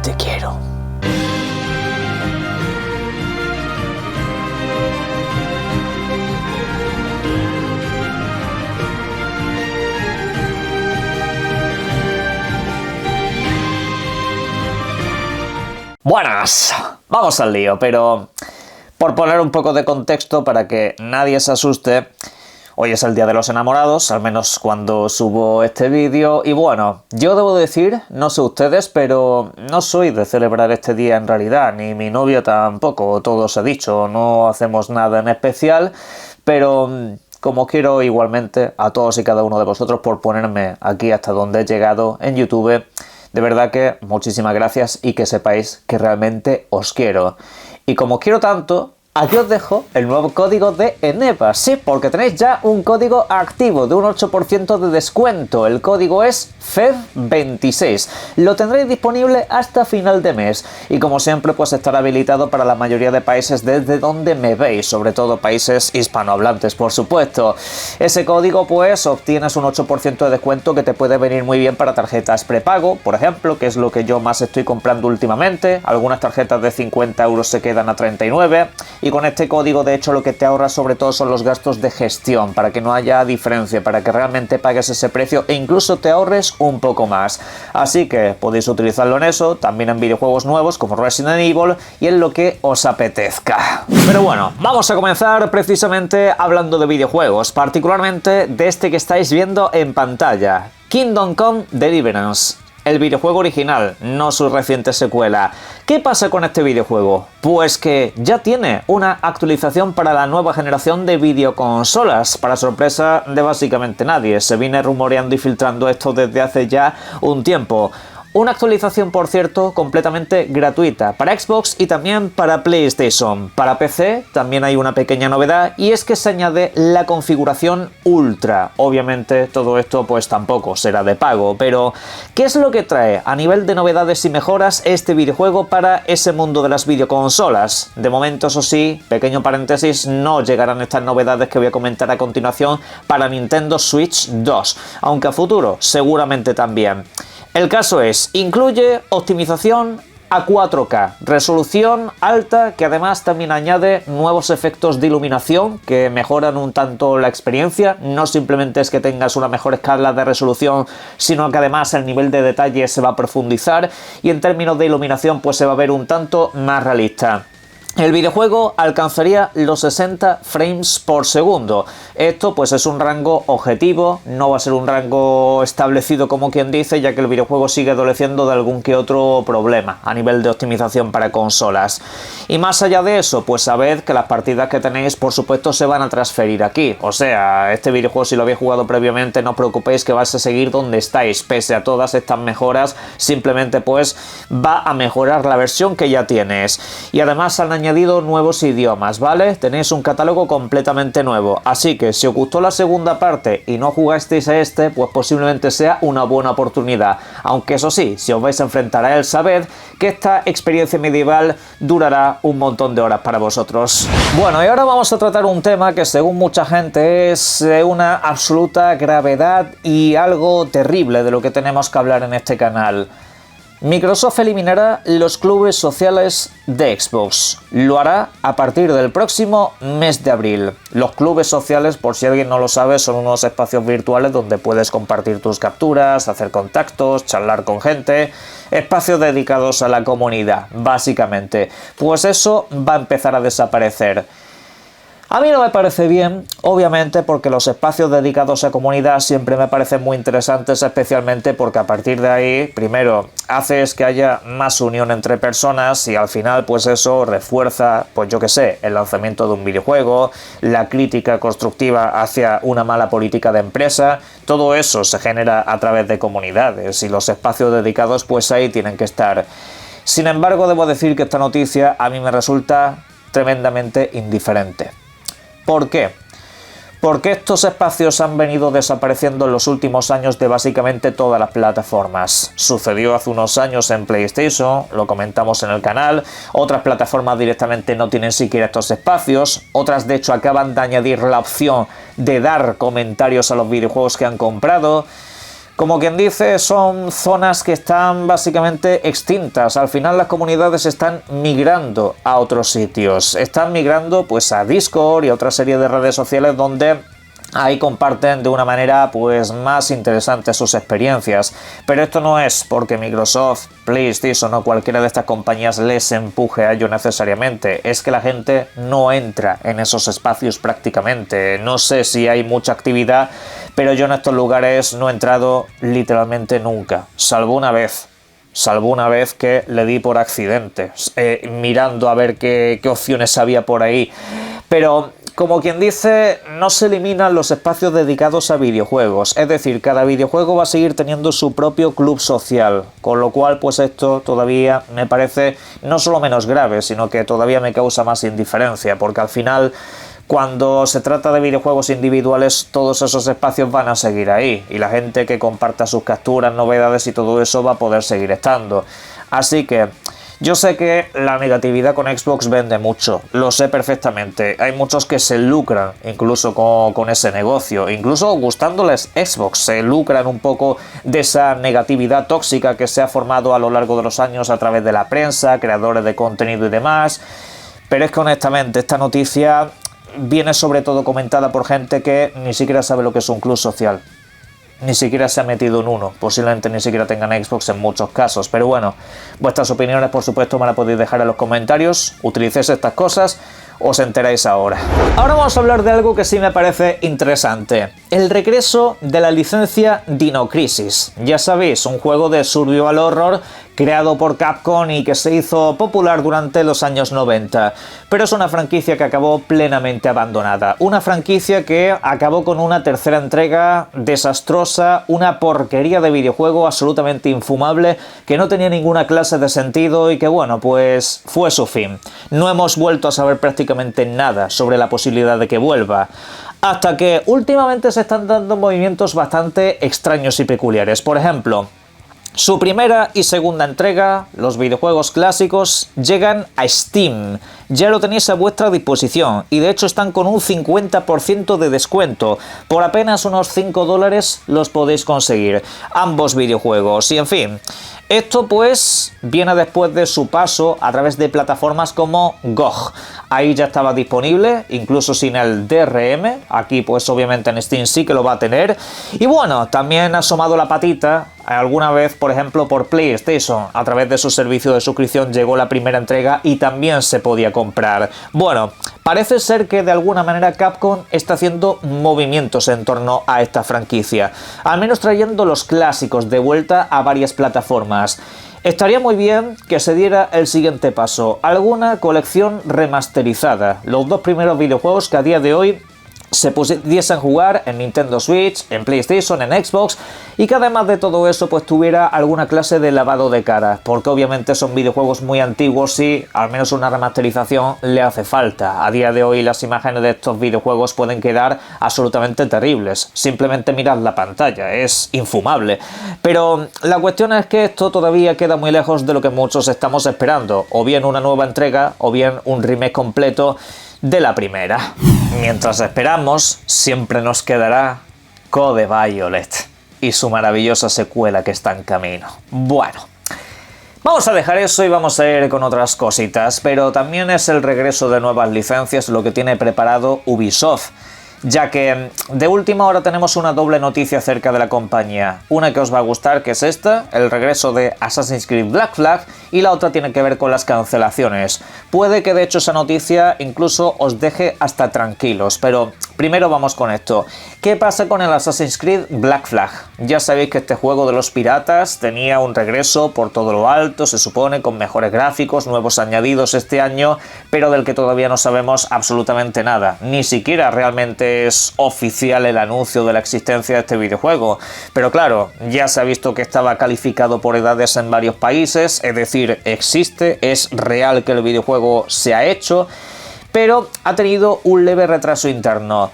te quiero. Buenas, vamos al lío, pero por poner un poco de contexto para que nadie se asuste, hoy es el Día de los Enamorados, al menos cuando subo este vídeo, y bueno, yo debo decir, no sé ustedes, pero no soy de celebrar este día en realidad, ni mi novia tampoco, todo se ha dicho, no hacemos nada en especial, pero como quiero igualmente a todos y cada uno de vosotros por ponerme aquí hasta donde he llegado en YouTube, de verdad que muchísimas gracias y que sepáis que realmente os quiero. Y como quiero tanto, aquí os dejo el nuevo código de Eneba. Sí, porque tenéis ya un código activo de un 8% de descuento. El código es FED26. Lo tendréis disponible hasta final de mes. Y como siempre, pues estará habilitado para la mayoría de países desde donde me veis. Sobre todo países hispanohablantes, por supuesto. Ese código, pues, obtienes un 8% de descuento que te puede venir muy bien para tarjetas prepago, por ejemplo, que es lo que yo más estoy comprando últimamente. Algunas tarjetas de 50 euros se quedan a 39. Y con este código, de hecho, lo que te ahorras sobre todo son los gastos de gestión, para que no haya diferencia, para que realmente pagues ese precio e incluso te ahorres un poco más. Así que podéis utilizarlo en eso, también en videojuegos nuevos como Resident Evil y en lo que os apetezca. Pero bueno, vamos a comenzar precisamente hablando de videojuegos, particularmente de este que estáis viendo en pantalla, Kingdom Come Deliverance. El videojuego original, no su reciente secuela. ¿Qué pasa con este videojuego? Pues que ya tiene una actualización para la nueva generación de videoconsolas, para sorpresa de básicamente nadie. Se viene rumoreando y filtrando esto desde hace ya un tiempo. Una actualización, por cierto, completamente gratuita para Xbox y también para PlayStation. Para PC también hay una pequeña novedad y es que se añade la configuración Ultra. Obviamente todo esto pues tampoco será de pago, pero ¿qué es lo que trae a nivel de novedades y mejoras este videojuego para ese mundo de las videoconsolas? De momento, eso sí, pequeño paréntesis, no llegarán estas novedades que voy a comentar a continuación para Nintendo Switch 2, aunque a futuro seguramente también. El caso es, incluye optimización a 4K, resolución alta que además también añade nuevos efectos de iluminación que mejoran un tanto la experiencia. No simplemente es que tengas una mejor escala de resolución, sino que además el nivel de detalle se va a profundizar y en términos de iluminación pues se va a ver un tanto más realista. El videojuego alcanzaría los 60 frames por segundo. Esto pues es un rango objetivo, no va a ser un rango establecido como quien dice, ya que el videojuego sigue adoleciendo de algún que otro problema a nivel de optimización para consolas. Y más allá de eso, pues sabed que las partidas que tenéis por supuesto se van a transferir aquí. O sea, este videojuego si lo habéis jugado previamente no os preocupéis que vais a seguir donde estáis. Pese a todas estas mejoras, simplemente pues va a mejorar la versión que ya tienes. Y además han añadido nuevos idiomas, ¿vale? Tenéis un catálogo completamente nuevo, así que si os gustó la segunda parte y no jugasteis a este, pues posiblemente sea una buena oportunidad, aunque eso sí, si os vais a enfrentar a él, sabed que esta experiencia medieval durará un montón de horas para vosotros. Bueno, y ahora vamos a tratar un tema que según mucha gente es de una absoluta gravedad y algo terrible de lo que tenemos que hablar en este canal. Microsoft eliminará los clubes sociales de Xbox. Lo hará a partir del próximo mes de abril. Los clubes sociales, por si alguien no lo sabe, son unos espacios virtuales donde puedes compartir tus capturas, hacer contactos, charlar con gente. Espacios dedicados a la comunidad, básicamente. Pues eso va a empezar a desaparecer. A mí no me parece bien, obviamente, porque los espacios dedicados a comunidad siempre me parecen muy interesantes, especialmente porque a partir de ahí, primero, haces que haya más unión entre personas y al final, pues eso refuerza, pues yo qué sé, el lanzamiento de un videojuego, la crítica constructiva hacia una mala política de empresa, todo eso se genera a través de comunidades y los espacios dedicados, pues ahí tienen que estar. Sin embargo, debo decir que esta noticia a mí me resulta tremendamente indiferente. ¿Por qué? Porque estos espacios han venido desapareciendo en los últimos años de básicamente todas las plataformas. Sucedió hace unos años en PlayStation, lo comentamos en el canal, otras plataformas directamente no tienen siquiera estos espacios, otras de hecho acaban de añadir la opción de dar comentarios a los videojuegos que han comprado. Como quien dice, son zonas que están básicamente extintas. Al final las comunidades están migrando a otros sitios. Están migrando pues a Discord y a otra serie de redes sociales donde ahí comparten de una manera pues más interesante sus experiencias. Pero esto no es porque Microsoft, PlayStation o cualquiera de estas compañías les empuje a ello necesariamente. Es que la gente no entra en esos espacios prácticamente. No sé si hay mucha actividad, pero yo en estos lugares no he entrado literalmente nunca. Salvo una vez que le di por accidente, mirando a ver qué opciones había por ahí. Pero como quien dice, no se eliminan los espacios dedicados a videojuegos, es decir, cada videojuego va a seguir teniendo su propio club social, con lo cual pues esto todavía me parece no solo menos grave, sino que todavía me causa más indiferencia, porque al final cuando se trata de videojuegos individuales todos esos espacios van a seguir ahí, y la gente que comparta sus capturas, novedades y todo eso va a poder seguir estando. Así que yo sé que la negatividad con Xbox vende mucho, lo sé perfectamente. Hay muchos que se lucran incluso con ese negocio. Incluso gustándoles Xbox, se lucran un poco de esa negatividad tóxica que se ha formado a lo largo de los años a través de la prensa, creadores de contenido y demás. Pero es que honestamente esta noticia viene sobre todo comentada por gente que ni siquiera sabe lo que es un club social. Ni siquiera se ha metido en uno, posiblemente ni siquiera tengan Xbox en muchos casos, pero bueno, vuestras opiniones por supuesto me las podéis dejar en los comentarios, utilicéis estas cosas, os enteráis ahora. Ahora vamos a hablar de algo que sí me parece interesante, el regreso de la licencia Dino Crisis. Ya sabéis, un juego de survival horror creado por Capcom y que se hizo popular durante los años 90, pero es una franquicia que acabó plenamente abandonada, una franquicia que acabó con una tercera entrega desastrosa, una porquería de videojuego absolutamente infumable, que no tenía ninguna clase de sentido y que bueno, pues fue su fin. No hemos vuelto a saber prácticamente nada sobre la posibilidad de que vuelva, hasta que últimamente se están dando movimientos bastante extraños y peculiares. Por ejemplo, su primera y segunda entrega, los videojuegos clásicos, llegan a Steam. Ya lo tenéis a vuestra disposición y de hecho están con un 50% de descuento. Por apenas unos $5 los podéis conseguir. Ambos videojuegos y en fin. Esto pues viene después de su paso a través de plataformas como GOG. Ahí ya estaba disponible, incluso sin el DRM. Aquí pues obviamente en Steam sí que lo va a tener. Y bueno, también ha asomado la patita alguna vez, por ejemplo, por PlayStation. A través de su servicio de suscripción llegó la primera entrega y también se podía comprar. Bueno, parece ser que de alguna manera Capcom está haciendo movimientos en torno a esta franquicia. Al menos trayendo los clásicos de vuelta a varias plataformas. Estaría muy bien que se diera el siguiente paso, alguna colección remasterizada. Los dos primeros videojuegos que a día de hoy se pudiesen jugar en Nintendo Switch, en PlayStation, en Xbox, y que además de todo eso pues tuviera alguna clase de lavado de cara, porque obviamente son videojuegos muy antiguos y al menos una remasterización le hace falta. A día de hoy las imágenes de estos videojuegos pueden quedar absolutamente terribles, simplemente mirad la pantalla, es infumable. Pero la cuestión es que esto todavía queda muy lejos de lo que muchos estamos esperando, o bien una nueva entrega, o bien un remake completo de la primera. Mientras esperamos, siempre nos quedará Code Violet y su maravillosa secuela que está en camino. Bueno, vamos a dejar eso y vamos a ir con otras cositas, pero también es el regreso de nuevas licencias lo que tiene preparado Ubisoft, ya que de última hora tenemos una doble noticia acerca de la compañía. Una que os va a gustar, que es esta, el regreso de Assassin's Creed Black Flag, y la otra tiene que ver con las cancelaciones. Puede que de hecho esa noticia incluso os deje hasta tranquilos, pero primero vamos con esto. ¿Qué pasa con el Assassin's Creed Black Flag? Ya sabéis que este juego de los piratas tenía un regreso por todo lo alto, se supone, con mejores gráficos, nuevos añadidos este año, pero del que todavía no sabemos absolutamente nada. Ni siquiera realmente es oficial el anuncio de la existencia de este videojuego. Pero claro, ya se ha visto que estaba calificado por edades en varios países, es decir, existe, es real que el videojuego se ha hecho, pero ha tenido un leve retraso interno.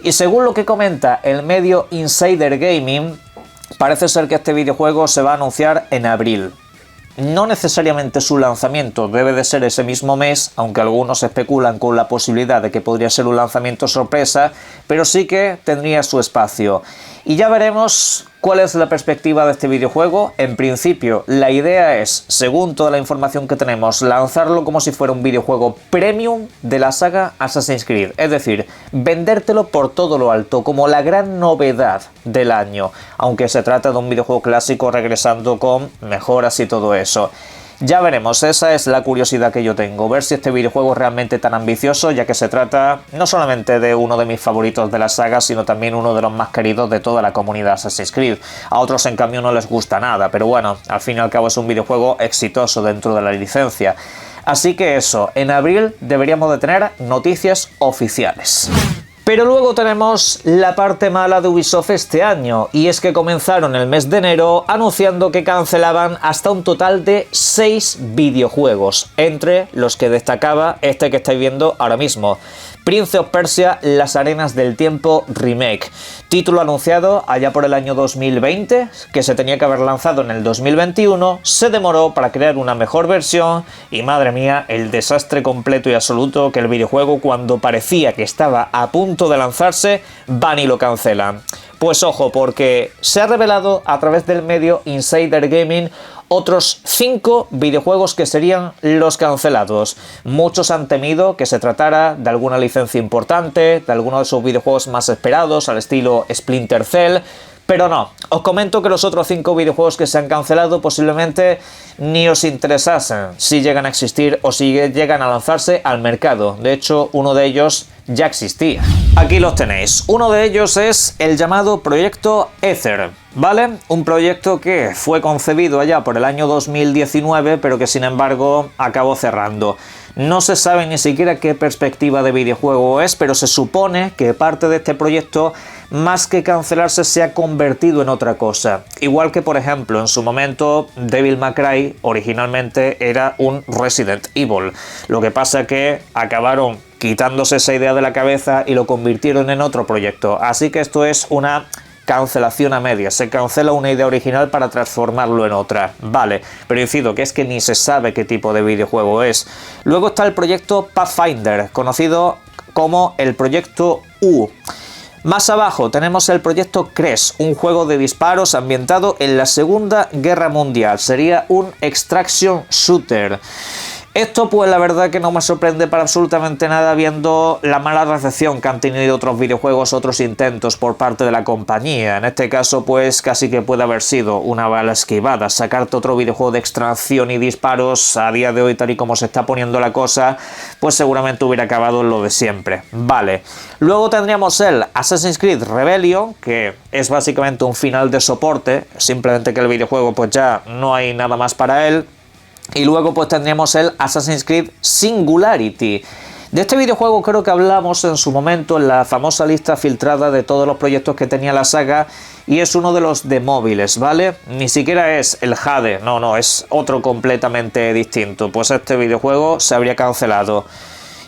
Y según lo que comenta el medio Insider Gaming, parece ser que este videojuego se va a anunciar en abril. No necesariamente su lanzamiento debe de ser ese mismo mes, aunque algunos especulan con la posibilidad de que podría ser un lanzamiento sorpresa, pero sí que tendría su espacio. Y ya veremos cuál es la perspectiva de este videojuego. En principio, la idea es, según toda la información que tenemos, lanzarlo como si fuera un videojuego premium de la saga Assassin's Creed. Es decir, vendértelo por todo lo alto, como la gran novedad del año, aunque se trata de un videojuego clásico regresando con mejoras y todo eso. Ya veremos, esa es la curiosidad que yo tengo, ver si este videojuego es realmente tan ambicioso, ya que se trata no solamente de uno de mis favoritos de la saga, sino también uno de los más queridos de toda la comunidad Assassin's Creed. A otros en cambio no les gusta nada, pero bueno, al fin y al cabo es un videojuego exitoso dentro de la licencia. Así que eso, en abril deberíamos de tener noticias oficiales. Pero luego tenemos la parte mala de Ubisoft este año, y es que comenzaron el mes de enero anunciando que cancelaban hasta un total de 6 videojuegos, entre los que destacaba este que estáis viendo ahora mismo, Prince of Persia: Las Arenas del Tiempo Remake, título anunciado allá por el año 2020, que se tenía que haber lanzado en el 2021, se demoró para crear una mejor versión y madre mía, el desastre completo y absoluto que el videojuego, cuando parecía que estaba a punto de lanzarse, van y lo cancelan. Pues ojo, porque se ha revelado a través del medio Insider Gaming otros 5 videojuegos que serían los cancelados. Muchos han temido que se tratara de alguna licencia importante, de alguno de sus videojuegos más esperados, al estilo Splinter Cell, pero no. Os comento que los otros 5 videojuegos que se han cancelado posiblemente ni os interesasen si llegan a existir o si llegan a lanzarse al mercado. De hecho, uno de ellos ya existía. Aquí los tenéis. Uno de ellos es el llamado Proyecto Ether, ¿vale? Un proyecto que fue concebido allá por el año 2019, pero que sin embargo acabó cerrando. No se sabe ni siquiera qué perspectiva de videojuego es, pero se supone que parte de este proyecto, más que cancelarse, se ha convertido en otra cosa. Igual que, por ejemplo, en su momento Devil May Cry originalmente era un Resident Evil. Lo que pasa que acabaron quitándose esa idea de la cabeza y lo convirtieron en otro proyecto. Así que esto es una cancelación a medias, se cancela una idea original para transformarlo en otra. Vale, pero incido que es que ni se sabe qué tipo de videojuego es. Luego está el proyecto Pathfinder, conocido como el proyecto U. Más abajo tenemos el proyecto CRES, un juego de disparos ambientado en la Segunda Guerra Mundial. Sería un extraction shooter. Esto pues la verdad que no me sorprende para absolutamente nada, viendo la mala recepción que han tenido otros videojuegos, otros intentos por parte de la compañía. En este caso pues casi que puede haber sido una bala esquivada. Sacarte otro videojuego de extracción y disparos a día de hoy, tal y como se está poniendo la cosa, pues seguramente hubiera acabado en lo de siempre. Vale. Luego tendríamos el Assassin's Creed Rebellion, que es básicamente un final de soporte, simplemente que el videojuego pues ya no hay nada más para él. Y luego pues tendríamos el Assassin's Creed Singularity. De este videojuego creo que hablamos en su momento en la famosa lista filtrada de todos los proyectos que tenía la saga, y es uno de los de móviles, ¿vale? Ni siquiera es el Jade, no, es otro completamente distinto. Pues este videojuego se habría cancelado.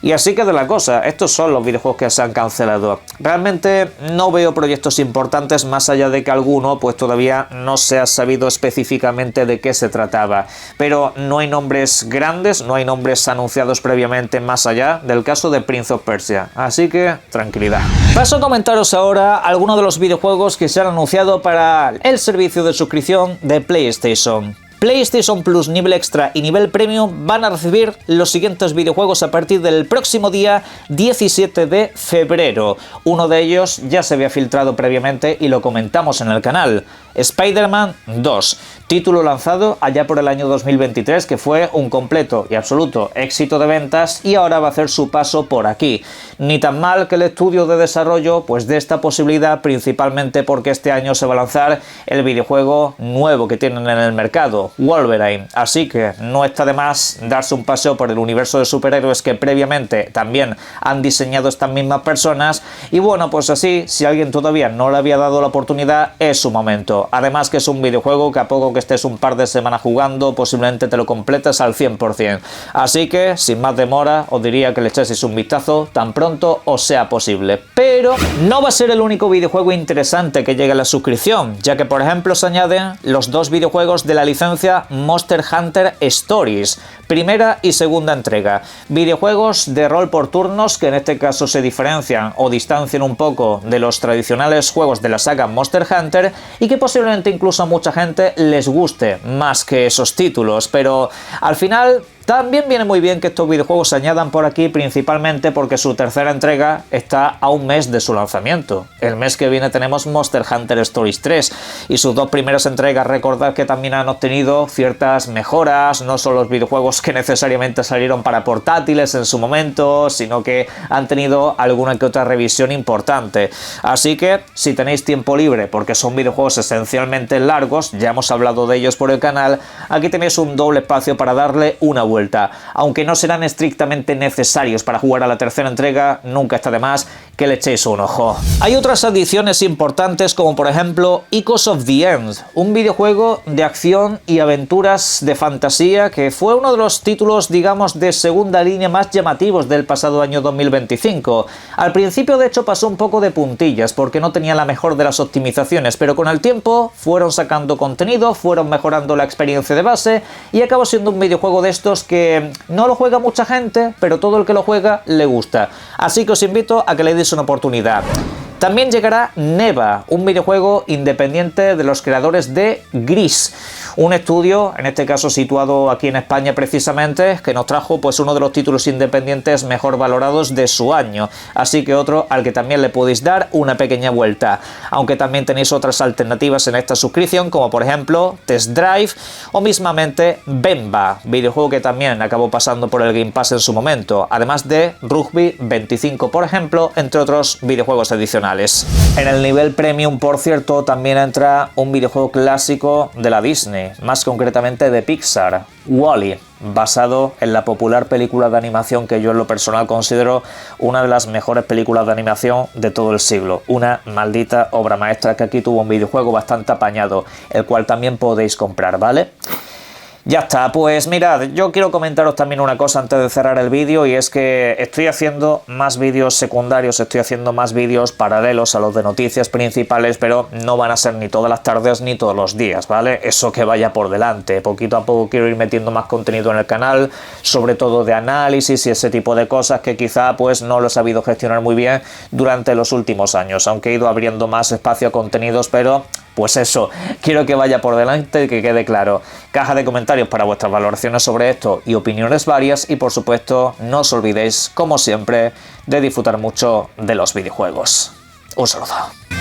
Y así queda la cosa, estos son los videojuegos que se han cancelado. Realmente no veo proyectos importantes, más allá de que alguno pues todavía no se ha sabido específicamente de qué se trataba. Pero no hay nombres grandes, no hay nombres anunciados previamente más allá del caso de Prince of Persia. Así que tranquilidad. Paso a comentaros ahora algunos de los videojuegos que se han anunciado para el servicio de suscripción de PlayStation. PlayStation Plus nivel extra y nivel premium van a recibir los siguientes videojuegos a partir del próximo día 17 de febrero. Uno de ellos ya se había filtrado previamente y lo comentamos en el canal. Spider-Man 2, título lanzado allá por el año 2023, que fue un completo y absoluto éxito de ventas, y ahora va a hacer su paso por aquí. Ni tan mal que el estudio de desarrollo pues de esta posibilidad, principalmente porque este año se va a lanzar el videojuego nuevo que tienen en el mercado, Wolverine, así que no está de más darse un paseo por el universo de superhéroes que previamente también han diseñado estas mismas personas. Y bueno, pues así, si alguien todavía no le había dado la oportunidad, es su momento. mucho. Además que es un videojuego que a poco que estés un par de semanas jugando, posiblemente te lo completes al 100%. Así que, sin más demora, os diría que le echaseis un vistazo tan pronto os sea posible. Pero no va a ser el único videojuego interesante que llegue a la suscripción, ya que por ejemplo se añaden los dos videojuegos de la licencia Monster Hunter Stories, primera y segunda entrega. Videojuegos de rol por turnos que en este caso se diferencian o distancian un poco de los tradicionales juegos de la saga Monster Hunter y que posiblemente incluso a mucha gente les guste más que esos títulos, pero al final también viene muy bien que estos videojuegos se añadan por aquí, principalmente porque su tercera entrega está a un mes de su lanzamiento. El mes que viene tenemos Monster Hunter Stories 3 y sus dos primeras entregas, recordad que también han obtenido ciertas mejoras, no son los videojuegos que necesariamente salieron para portátiles en su momento, sino que han tenido alguna que otra revisión importante. Así que si tenéis tiempo libre, porque son videojuegos esencialmente largos, ya hemos hablado de ellos por el canal, aquí tenéis un doble espacio para darle una vuelta. Aunque no serán estrictamente necesarios para jugar a la tercera entrega, nunca está de más que le echéis un ojo. Hay otras adiciones importantes como por ejemplo Echoes of the End, un videojuego de acción y aventuras de fantasía que fue uno de los títulos, digamos, de segunda línea más llamativos del pasado año 2025. Al principio de hecho pasó un poco de puntillas porque no tenía la mejor de las optimizaciones, pero con el tiempo fueron sacando contenido, fueron mejorando la experiencia de base y acabó siendo un videojuego de estos que no lo juega mucha gente, pero todo el que lo juega le gusta. Así que os invito a que le deis una oportunidad. También llegará Neva, un videojuego independiente de los creadores de Gris, un estudio, en este caso situado aquí en España precisamente, que nos trajo pues uno de los títulos independientes mejor valorados de su año, así que otro al que también le podéis dar una pequeña vuelta, aunque también tenéis otras alternativas en esta suscripción, como por ejemplo Test Drive o mismamente Bemba, videojuego que también acabó pasando por el Game Pass en su momento, además de Rugby 25, por ejemplo, entre otros videojuegos adicionales. En el nivel premium, por cierto, también entra un videojuego clásico de la Disney, más concretamente de Pixar, Wall-E, basado en la popular película de animación que yo en lo personal considero una de las mejores películas de animación de todo el siglo, una maldita obra maestra que aquí tuvo un videojuego bastante apañado, el cual también podéis comprar, ¿vale? Ya está, pues mirad, yo quiero comentaros también una cosa antes de cerrar el vídeo, y es que estoy haciendo más vídeos secundarios, estoy haciendo más vídeos paralelos a los de noticias principales, pero no van a ser ni todas las tardes ni todos los días, ¿vale? Eso que vaya por delante, poquito a poco quiero ir metiendo más contenido en el canal, sobre todo de análisis y ese tipo de cosas que quizá pues no lo he sabido gestionar muy bien durante los últimos años, aunque he ido abriendo más espacio a contenidos, pero pues eso, quiero que vaya por delante y que quede claro. Caja de comentarios para vuestras valoraciones sobre esto y opiniones varias, y por supuesto no os olvidéis, como siempre, de disfrutar mucho de los videojuegos. Un saludo.